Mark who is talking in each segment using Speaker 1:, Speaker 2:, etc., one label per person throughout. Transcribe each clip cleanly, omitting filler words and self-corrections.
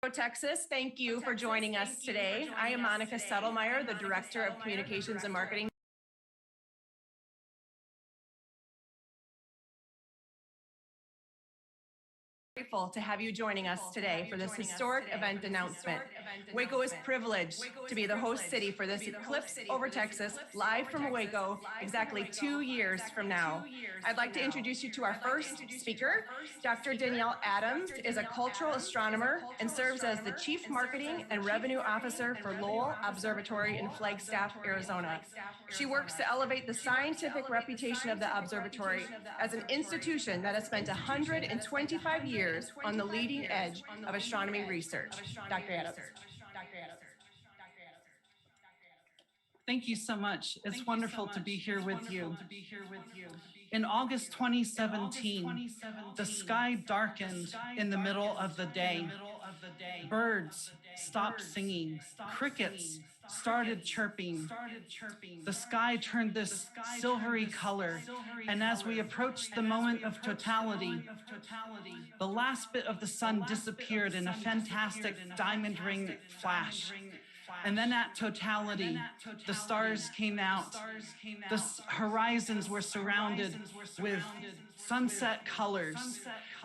Speaker 1: Texas, thank you for joining us today. I am Monica Settlemeyer, the Director of Communications and Marketing. Grateful to have you joining us today for this historic event announcement. Waco is privileged to be the host city for this Eclipse Over Texas, live from Waco, exactly 2 years from now. I'd like to introduce you to our first speaker. Dr. Danielle Adams is a cultural astronomer and serves as the Chief Marketing and Revenue Officer for Lowell Observatory in Flagstaff, Arizona. She works to elevate the scientific reputation of the observatory as an institution that has spent 125 years on the leading edge of astronomy research. Dr. Adams.
Speaker 2: Thank you so much. It's wonderful to be here with you. In August 2017, the sky darkened in the middle of the day. Birds stopped singing. Crickets started chirping. The sky turned this silvery color, and as we approached the moment of totality, the last bit of the sun disappeared in a fantastic diamond ring flash. And then at totality, the stars came out. The horizons were surrounded with sunset colors.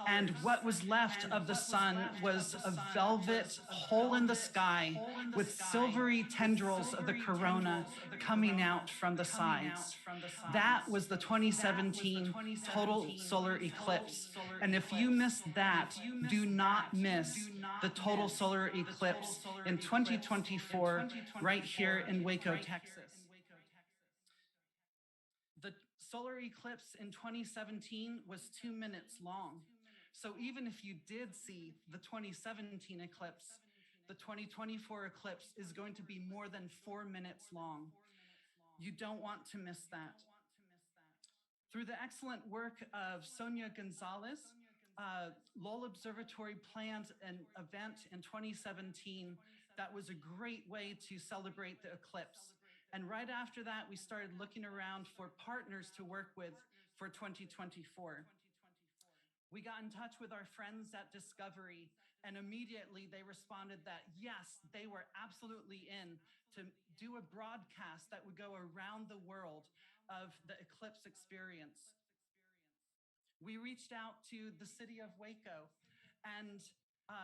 Speaker 2: And what was left of the sun was a velvet hole in the sky with silvery tendrils of the corona coming out from the sides. That was the 2017 total solar eclipse. And if you missed that, do not miss the total solar eclipse in 2024 right here in Waco, Texas. The solar eclipse in 2017 was 2 minutes long. So even if you did see the 2017 eclipse, the 2024 eclipse is going to be more than 4 minutes long. You don't want to miss that. Through the excellent work of Sonja Gonzalez, Lowell Observatory planned an event in 2017 that was a great way to celebrate the eclipse. And right after that, we started looking around for partners to work with for 2024. We got in touch with our friends at Discovery, and immediately they responded that yes, they were absolutely in to do a broadcast that would go around the world of the eclipse experience. We reached out to the City of Waco, and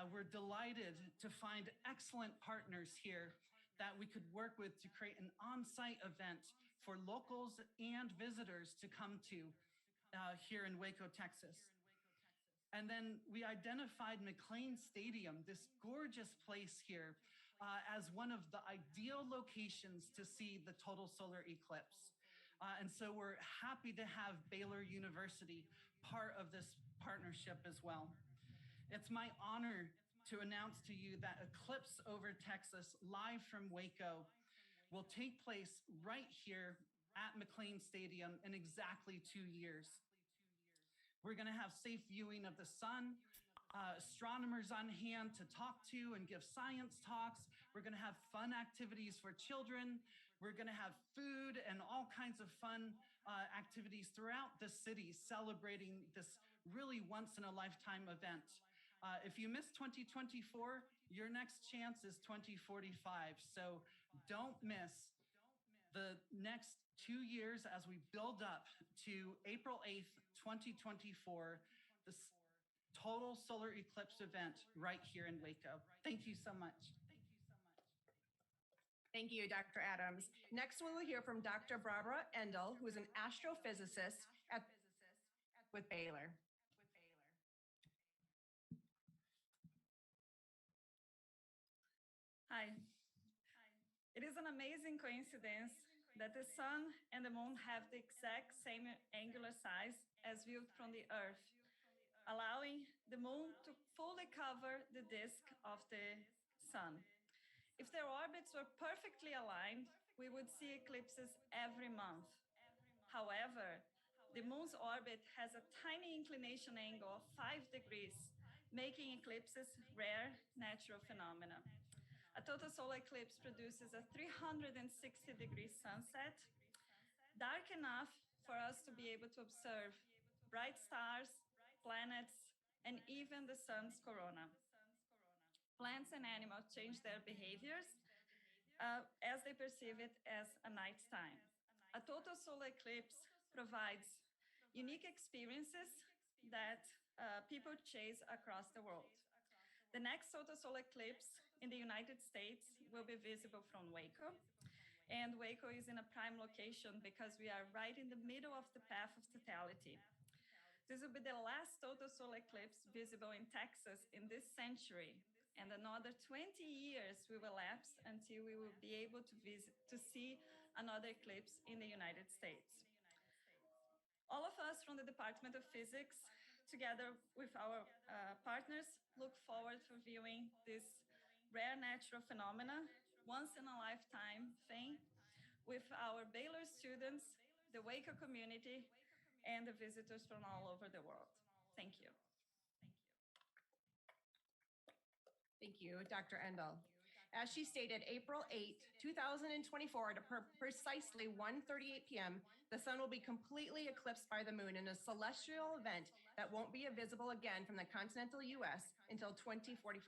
Speaker 2: we're delighted to find excellent partners here that we could work with to create an on-site event for locals and visitors to come to here in Waco, Texas. And then we identified McLane Stadium, this gorgeous place here, as one of the ideal locations to see the total solar eclipse. And so we're happy to have Baylor University part of this partnership as well. It's my honor to announce to you that Eclipse Over Texas, live from Waco, will take place right here at McLane Stadium in exactly 2 years. We're going to have safe viewing of the sun, astronomers on hand to talk to and give science talks. We're going to have fun activities for children. We're going to have food and all kinds of fun activities throughout the city celebrating this really once-in-a-lifetime event. If you miss 2024, your next chance is 2045. So don't miss the next 2 years as we build up to April 8th, 2024, this total solar eclipse event right here in Waco. Thank you so much.
Speaker 1: Thank you, Dr. Adams. Next, we will hear from Dr. Barbara Endel, who is an astrophysicist with Baylor.
Speaker 3: Hi. It is an amazing coincidence that the sun and the moon have the exact same angular size as viewed from the Earth, allowing the moon to fully cover the disk of the sun. If their orbits were perfectly aligned, we would see eclipses every month. However, the moon's orbit has a tiny inclination angle of 5 degrees, making eclipses rare natural phenomena. A total solar eclipse produces a 360-degree sunset, dark enough for us to be able to observe bright stars, planets, and even the sun's corona. plants and animals change their behaviors as they perceive it as a nighttime. A total solar eclipse provides unique experiences that people chase across the world. The next total solar eclipse in the United States will be visible from Waco. And Waco is in a prime location because we are right in the middle of the path of totality. This will be the last total solar eclipse visible in Texas in this century, and another 20 years will elapse until we will be able to see another eclipse in the United States. All of us from the Department of Physics, together with our partners, look forward to viewing this rare natural phenomena, once in a lifetime thing, with our Baylor students, the Waco community, and the visitors from all over the world. Thank you.
Speaker 1: Thank you, Dr. Endel. As she stated, April 8, 2024, at precisely 1:38 p.m., the sun will be completely eclipsed by the moon in a celestial event that won't be visible again from the continental U.S. until 2045.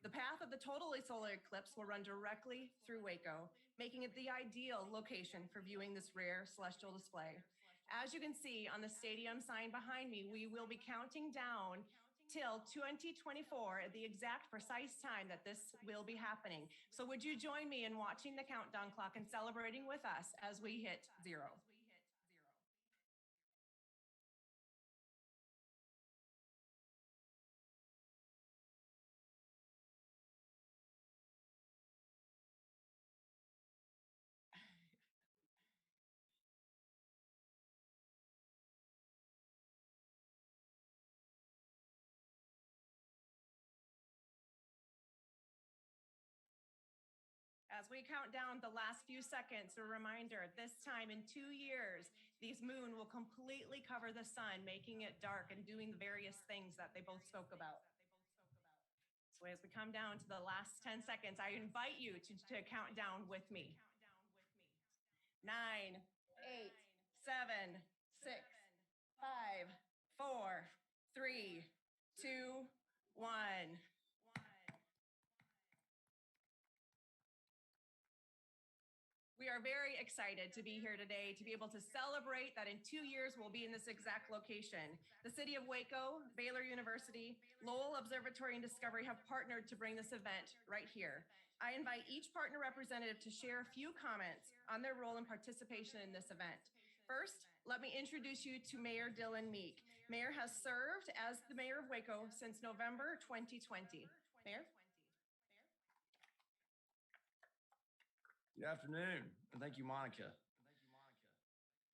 Speaker 1: The path of the total solar eclipse will run directly through Waco, making it the ideal location for viewing this rare celestial display. As you can see on the stadium sign behind me, we will be counting down till 2024 at the exact precise time that this will be happening. So would you join me in watching the countdown clock and celebrating with us as we hit 0? As we count down the last few seconds, a reminder, this time in 2 years, these moon will completely cover the sun, making it dark and doing the various things that they both spoke about. So as we come down to the last 10 seconds, I invite you to count down with me. 9, 8, 7, 6, 5, 4, 3, 2, 1. We are very excited to be here today to be able to celebrate that in 2 years we'll be in this exact location. The City of Waco, Baylor University, Lowell Observatory, and Discovery have partnered to bring this event right here. I invite each partner representative to share a few comments on their role and participation in this event. First, let me introduce you to Mayor Dylan Meek. Mayor has served as the mayor of Waco since November 2020. Mayor?
Speaker 4: Good afternoon, and thank you, Monica.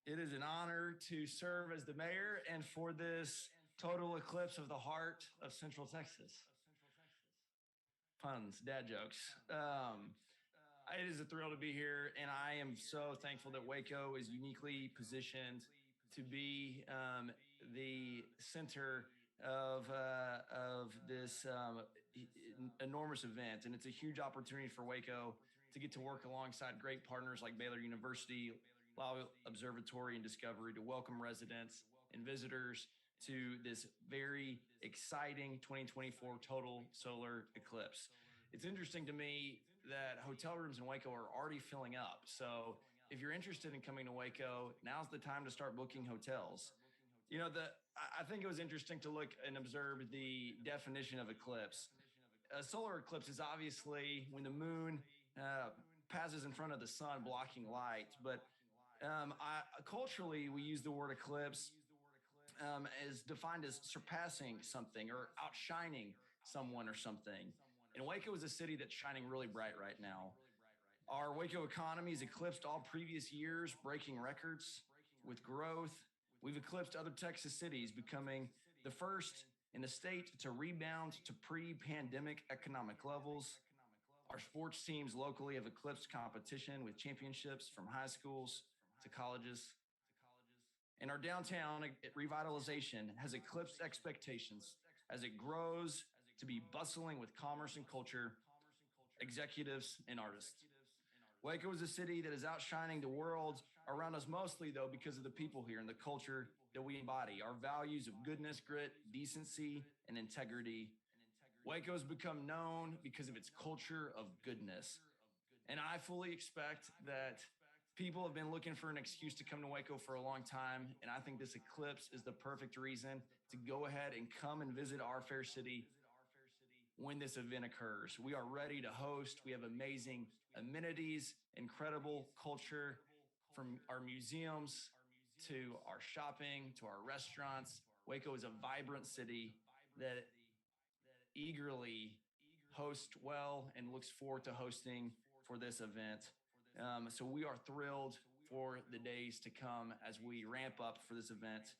Speaker 4: It is an honor to serve as the mayor and for this total eclipse of the heart of Central Texas. Puns, dad jokes. It is a thrill to be here, and I am so thankful that Waco is uniquely positioned to be the center of this enormous event. And it's a huge opportunity for Waco to get to work alongside great partners like Baylor University, Lowell Observatory, and Discovery to welcome residents and visitors to this very exciting 2024 total solar eclipse. It's interesting to me that hotel rooms in Waco are already filling up. So if you're interested in coming to Waco, now's the time to start booking hotels. You know, I think it was interesting to look and observe the definition of eclipse. A solar eclipse is obviously when the moon passes in front of the sun, blocking light. But culturally, we use the word eclipse as defined as surpassing something or outshining someone or something. And Waco is a city that's shining really bright right now. Our Waco economy has eclipsed all previous years, breaking records with growth. We've eclipsed other Texas cities, becoming the first in the state to rebound to pre-pandemic economic levels. Our sports teams locally have eclipsed competition with championships from high schools to colleges. And our downtown revitalization has eclipsed expectations as it grows to be bustling with commerce and culture, executives, and artists. Waco is a city that is outshining the world around us mostly, though, because of the people here and the culture that we embody, our values of goodness, grit, decency, and integrity. Waco has become known because of its culture of goodness. And I fully expect that people have been looking for an excuse to come to Waco for a long time. And I think this eclipse is the perfect reason to go ahead and come and visit our fair city when this event occurs. We are ready to host. We have amazing amenities, incredible culture, from our museums to our shopping to our restaurants. Waco is a vibrant city that eagerly hosts well and looks forward to hosting for this event. So we are thrilled for the days to come as we ramp up for this event.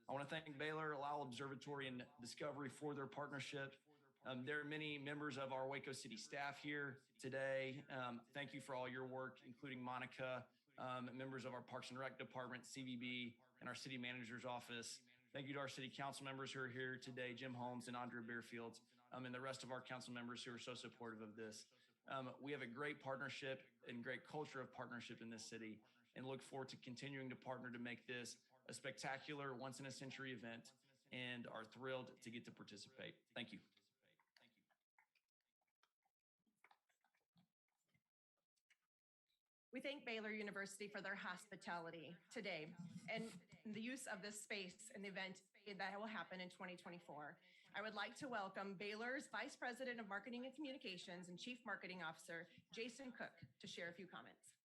Speaker 4: I want to thank Baylor, Lowell Observatory, and Discovery for their partnership. There are many members of our Waco City staff here today. Thank you for all your work, including Monica, members of our Parks and Rec Department, CVB, and our City Manager's Office. Thank you to our City Council members who are here today, Jim Holmes and Andrea Beerfield, and the rest of our council members who are so supportive of this. We have a great partnership and great culture of partnership in this city, and look forward to continuing to partner to make this a spectacular once-in-a-century event, and are thrilled to get to participate. Thank you.
Speaker 1: We thank Baylor University for their hospitality today and the use of this space and the event that will happen in 2024. I would like to welcome Baylor's Vice President of Marketing and Communications and Chief Marketing Officer, Jason Cook, to share a few comments.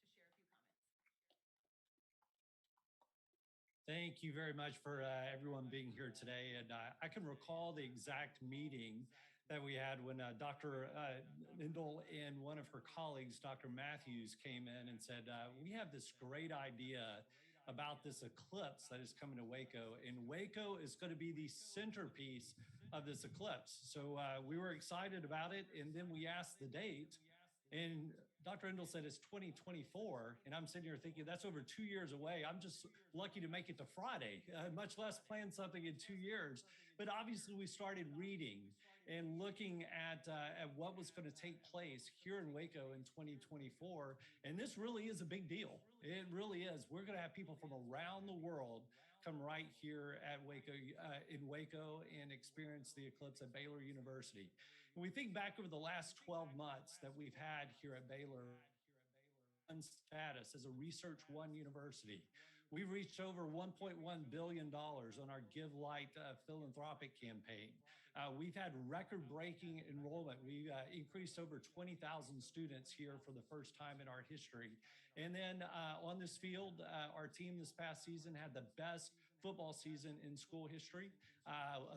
Speaker 5: Thank you very much for everyone being here today. And I can recall the exact meeting that we had when Dr. Endel and one of her colleagues, Dr. Matthews, came in and said, we have this great idea about this eclipse that is coming to Waco, and Waco is going to be the centerpiece of this eclipse. So we were excited about it, and then we asked the date, and Dr. Endel said it's 2024, and I'm sitting here thinking that's over 2 years away. I'm just lucky to make it to Friday, much less plan something in 2 years. But obviously we started reading and looking at what was going to take place here in Waco in 2024. And this really is a big deal. It really is. We're going to have people from around the world come right here at Waco, in Waco, and experience the eclipse at Baylor University. When we think back over the last 12 months that we've had here at Baylor, status as a Research One university, we've reached over $1.1 billion on our Give Light philanthropic campaign. We've had record-breaking enrollment. We increased over 20,000 students here for the first time in our history. And then on this field, our team this past season had the best football season in school history,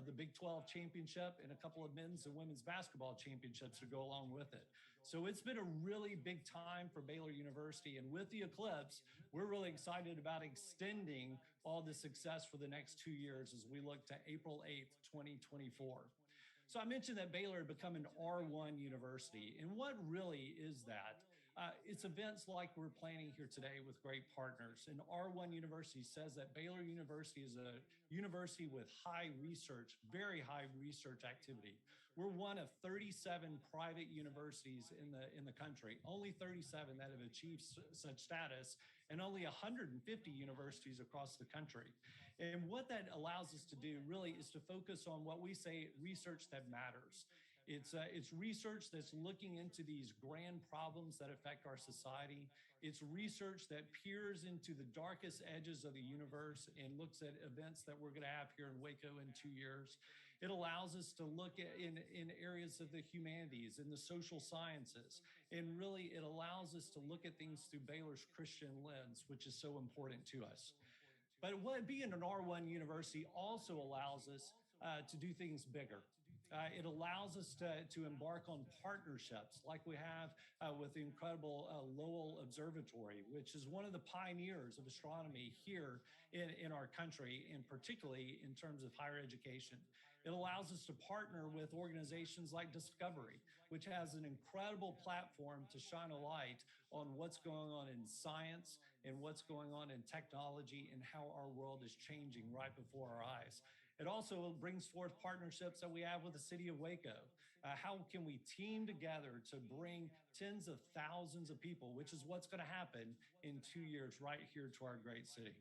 Speaker 5: the Big 12 championship, and a couple of men's and women's basketball championships to go along with it. So it's been a really big time for Baylor University. And with the eclipse, we're really excited about extending all the success for the next 2 years as we look to April 8th, 2024. So I mentioned that Baylor had become an R1 university. And what really is that? It's events like we're planning here today with great partners. And R1 University says that Baylor University is a university with high research, very high research activity. We're one of 37 private universities in the country, only 37 that have achieved such status, and only 150 universities across the country. And what that allows us to do really is to focus on what we say research that matters. It's research that's looking into these grand problems that affect our society. It's research that peers into the darkest edges of the universe and looks at events that we're going to have here in Waco in 2 years. It allows us to look at in areas of the humanities and the social sciences. And really, it allows us to look at things through Baylor's Christian lens, which is so important to us. But being an R1 university also allows us to do things bigger. It allows us to embark on partnerships like we have with the incredible Lowell Observatory, which is one of the pioneers of astronomy here in our country, and particularly in terms of higher education. It allows us to partner with organizations like Discovery, which has an incredible platform to shine a light on what's going on in science and what's going on in technology and how our world is changing right before our eyes. It also brings forth partnerships that we have with the City of Waco. How can we team together to bring tens of thousands of people, which is what's going to happen in 2 years right here to our great city.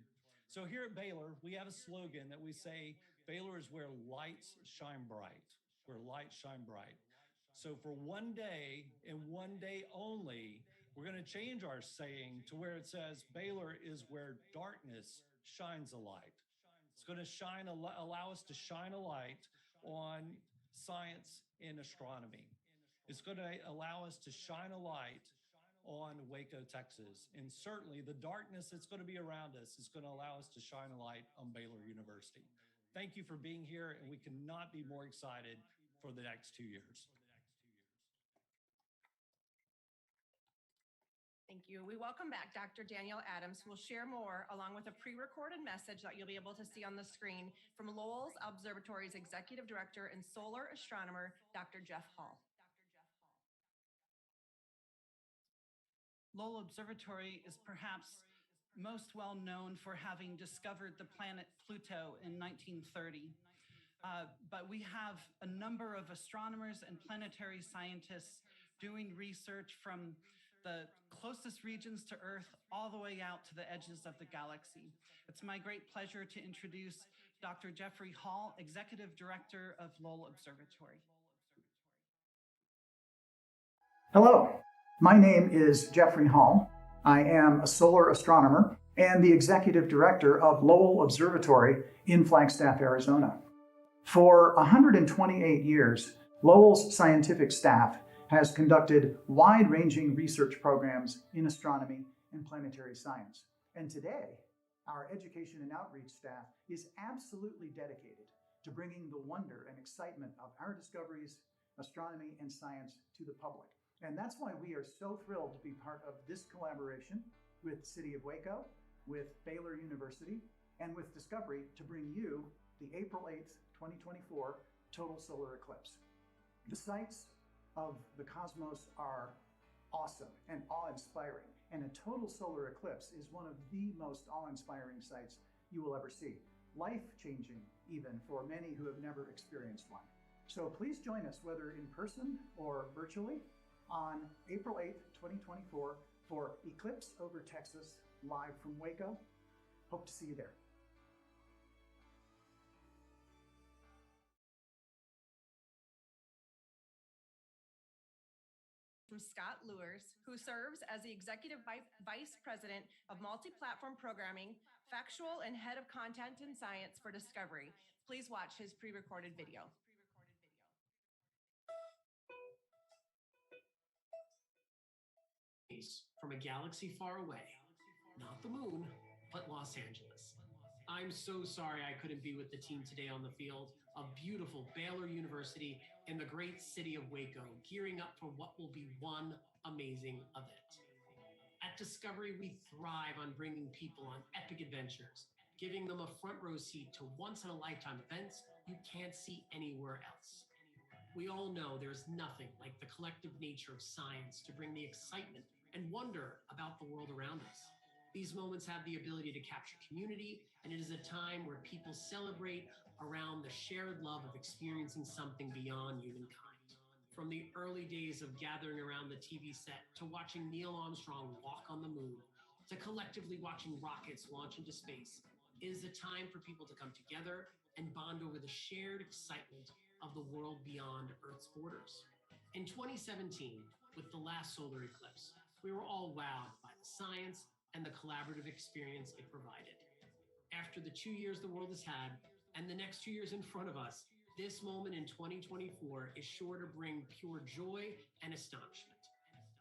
Speaker 5: So here at Baylor, we have a slogan that we say, Baylor is where lights shine bright, where lights shine bright. So for one day and one day only, we're going to change our saying to where it says Baylor is where darkness shines a light. It's going to allow us to shine a light on science and astronomy. It's going to allow us to shine a light on Waco, Texas. And certainly the darkness that's going to be around us is going to allow us to shine a light on Baylor University. Thank you for being here, and we cannot be more excited for the next 2 years.
Speaker 1: Thank you. We welcome back Dr. Danielle Adams, who will share more along with a pre-recorded message that you'll be able to see on the screen from Lowell Observatory's Executive Director and Solar Astronomer, Dr. Jeff Hall.
Speaker 2: Lowell Observatory is perhaps most well known for having discovered the planet Pluto in 1930. But we have a number of astronomers and planetary scientists doing research from the closest regions to Earth all the way out to the edges of the galaxy. It's my great pleasure to introduce Dr. Jeffrey Hall, Executive Director of Lowell Observatory.
Speaker 6: Hello, my name is Jeffrey Hall. I am a solar astronomer and the Executive Director of Lowell Observatory in Flagstaff, Arizona. For 128 years, Lowell's scientific staff has conducted wide-ranging research programs in astronomy and planetary science. And today, our education and outreach staff is absolutely dedicated to bringing the wonder and excitement of our discoveries, astronomy, and science to the public. And that's why we are so thrilled to be part of this collaboration with City of Waco, with Baylor University, and with Discovery to bring you the April 8th, 2024 total solar eclipse. The sights of the cosmos are awesome and awe-inspiring, and a total solar eclipse is one of the most awe-inspiring sights you will ever see. Life-changing even for many who have never experienced one. So please join us, whether in person or virtually, on April 8th, 2024 for Eclipse Over Texas, live from Waco. Hope to see you there.
Speaker 1: From Scott Lewers, who serves as the Executive Vice President of Multi-Platform Programming, Factual, and Head of Content and Science for Discovery. Please watch his pre-recorded video.
Speaker 7: From a galaxy far away, not the moon, but Los Angeles. I'm so sorry I couldn't be with the team today on the field of beautiful Baylor University in the great city of Waco, gearing up for what will be one amazing event. At Discovery, we thrive on bringing people on epic adventures, giving them a front row seat to once-in-a-lifetime events you can't see anywhere else. We all know there's nothing like the collective nature of science to bring the excitement and wonder about the world around us. These moments have the ability to capture community, and it is a time where people celebrate around the shared love of experiencing something beyond humankind. From the early days of gathering around the TV set to watching Neil Armstrong walk on the moon, to collectively watching rockets launch into space, it is a time for people to come together and bond over the shared excitement of the world beyond Earth's borders. In 2017, with the last solar eclipse, we were all wowed by the science and the collaborative experience it provided. After the 2 years the world has had, and the next 2 years in front of us, this moment in 2024 is sure to bring pure joy and astonishment.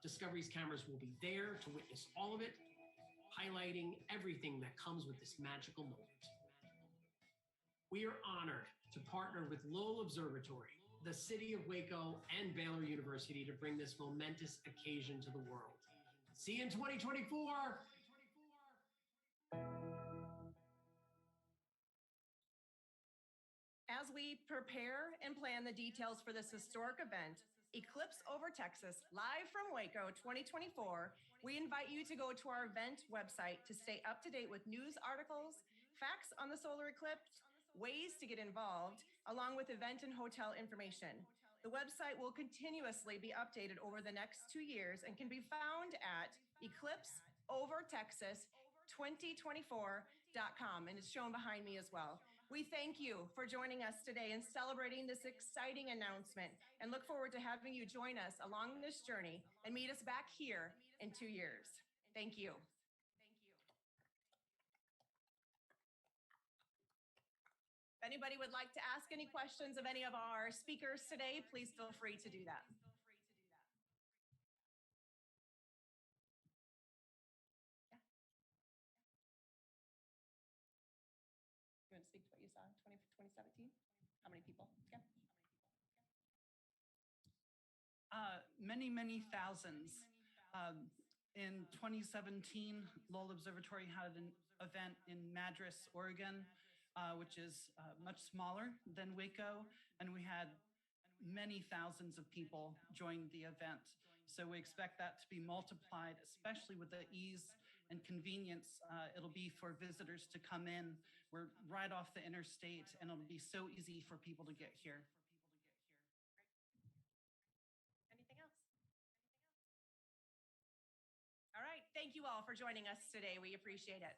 Speaker 7: Discovery's cameras will be there to witness all of it, highlighting everything that comes with this magical moment. We are honored to partner with Lowell Observatory, the City of Waco, and Baylor University to bring this momentous occasion to the world. See you in 2024!
Speaker 1: As we prepare and plan the details for this historic event, Eclipse Over Texas, live from Waco 2024, we invite you to go to our event website to stay up to date with news articles, facts on the solar eclipse, ways to get involved, along with event and hotel information. The website will continuously be updated over the next 2 years and can be found at eclipseovertexas2024.com, and it's shown behind me as well. We thank you for joining us today and celebrating this exciting announcement and look forward to having you join us along this journey and meet us back here in 2 years. Thank you. If anybody would like to ask any questions of any of our speakers today, please feel free to do that. You want to speak to what you saw in 2017? How many people? Yeah.
Speaker 2: Many thousands. In 2017, Lowell Observatory had an event in Madras, Oregon, which is much smaller than Waco, and we had many thousands of people join the event. So we expect that to be multiplied, especially with the ease and convenience it'll be for visitors to come in. We're right off the interstate, and it'll be so easy for people to get here.
Speaker 1: Anything else? All right. Thank you all for joining us today. We appreciate it.